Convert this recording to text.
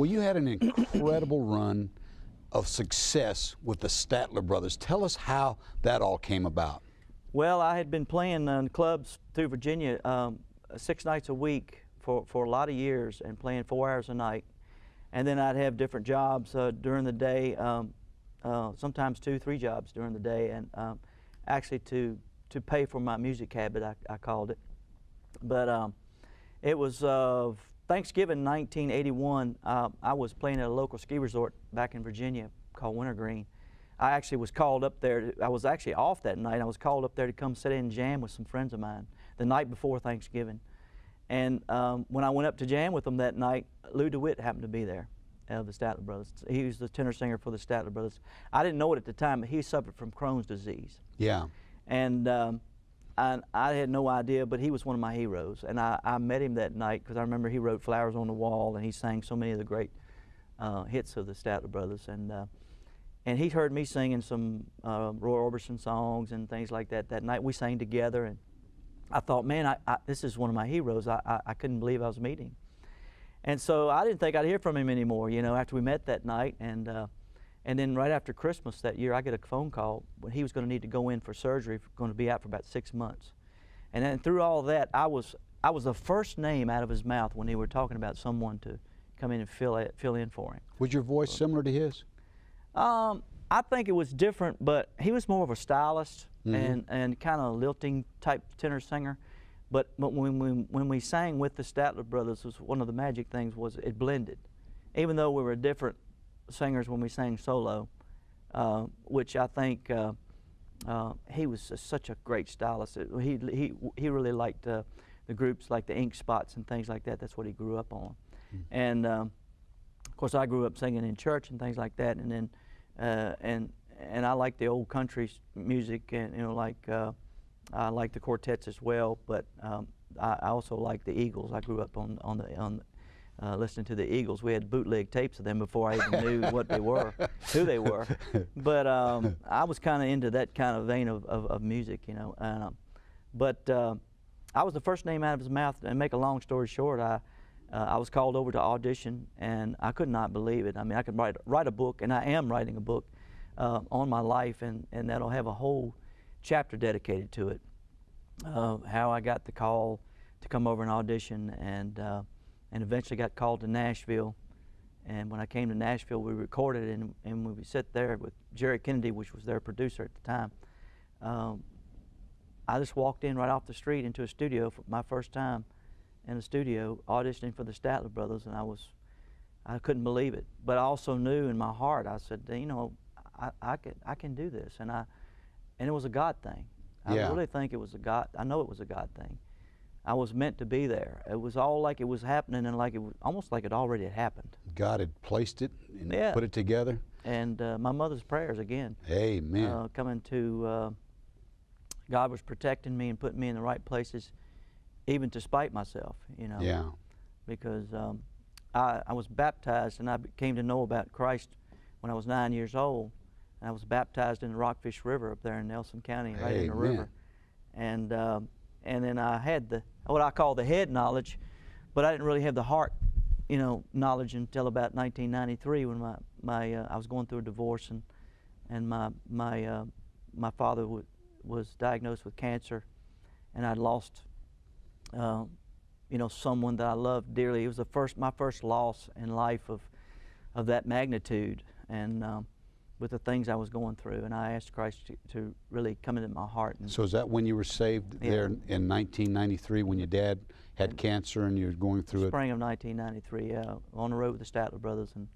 Well, you had an incredible run of success with the Statler Brothers. Tell us how that all came about. Well, I had been playing in clubs through Virginia 6 nights a week for a lot of years and playing 4 hours a night. And then I'd have different jobs during the day, sometimes 2, 3 jobs during the day, and actually to pay for my music habit, I called it. But it was Thanksgiving 1981. I was playing at a local ski resort back in Virginia called Wintergreen. I actually was called up there. I was actually off that night. I was called up there to come sit in and jam with some friends of mine the night before Thanksgiving. And when I went up to jam with them that night, Lew DeWitt happened to be there, of the Statler Brothers. He was the tenor singer for the Statler Brothers. I didn't know it at the time, but he suffered from Crohn's disease. Yeah. And I had no idea, but he was one of my heroes. And I met him that night because I remember he wrote Flowers on the Wall, and he sang so many of the great hits of the Statler Brothers. And he heard me singing some Roy Orbison songs and things like that. That night we sang together, and I thought, man, this is one of my heroes. I couldn't believe I was meeting him. And so I didn't think I'd hear from him anymore, you know, after we met that night. And then right after Christmas that year, I get a phone call when he was going to need to go in for surgery, going to be out for about 6 months. And then through all that, I was the first name out of his mouth when they were talking about someone to come in and fill in for him. Was your voice similar to his? I think it was different, but he was more of a stylist and kind of lilting type tenor singer. But when we sang with the Statler Brothers, was one of the magic things was it blended. Even though we were different singers when we sang solo, which I think he was such a great stylist. He really liked the groups like the Ink Spots and things like that. That's what he grew up on. And of course, I grew up singing in church and things like that. And then and I like the old country music, and you know, like I like the quartets as well. But I also like the Eagles. I grew up on listening to the Eagles. We had bootleg tapes of them before I even knew what they were, who they were. But I was kind of into that kind of vein of music, you know. But I was the first name out of his mouth. And make a long story short, I was called over to audition, and I could not believe it. I mean, I could write a book, and I am writing a book on my life, and that'll have a whole chapter dedicated to it. How I got the call to come over and audition, and eventually got called to Nashville. And when I came to Nashville, we recorded it, and we sat there with Jerry Kennedy, which was their producer at the time. I just walked in right off the street into a studio for my first time in a studio auditioning for the Statler Brothers, and I couldn't believe it. But I also knew in my heart, I said, you know, I can do this, and it was a God thing. I really think it was a God. I know it was a God thing. I was meant to be there. It was all like it was happening, and like it was almost like it already had happened. God had placed it and put it together. And my mother's prayers again. Amen. Coming to God was protecting me and putting me in the right places, even despite myself, you know. Yeah. Because I was baptized, and I came to know about Christ when I was 9 years old. And I was baptized in the Rockfish River up there in Nelson County, right in the river. And then I had what I call the head knowledge, but I didn't really have the heart, you know, knowledge until about 1993 when I was going through a divorce, and my father was diagnosed with cancer, and I'd lost you know, someone that I loved dearly. It was my first loss in life of that magnitude, and with the things I was going through, and I asked Christ to really come into my heart. So is that when you were saved there in 1993, when your dad had cancer and you were going through Spring of 1993, on the road with the Statler Brothers, and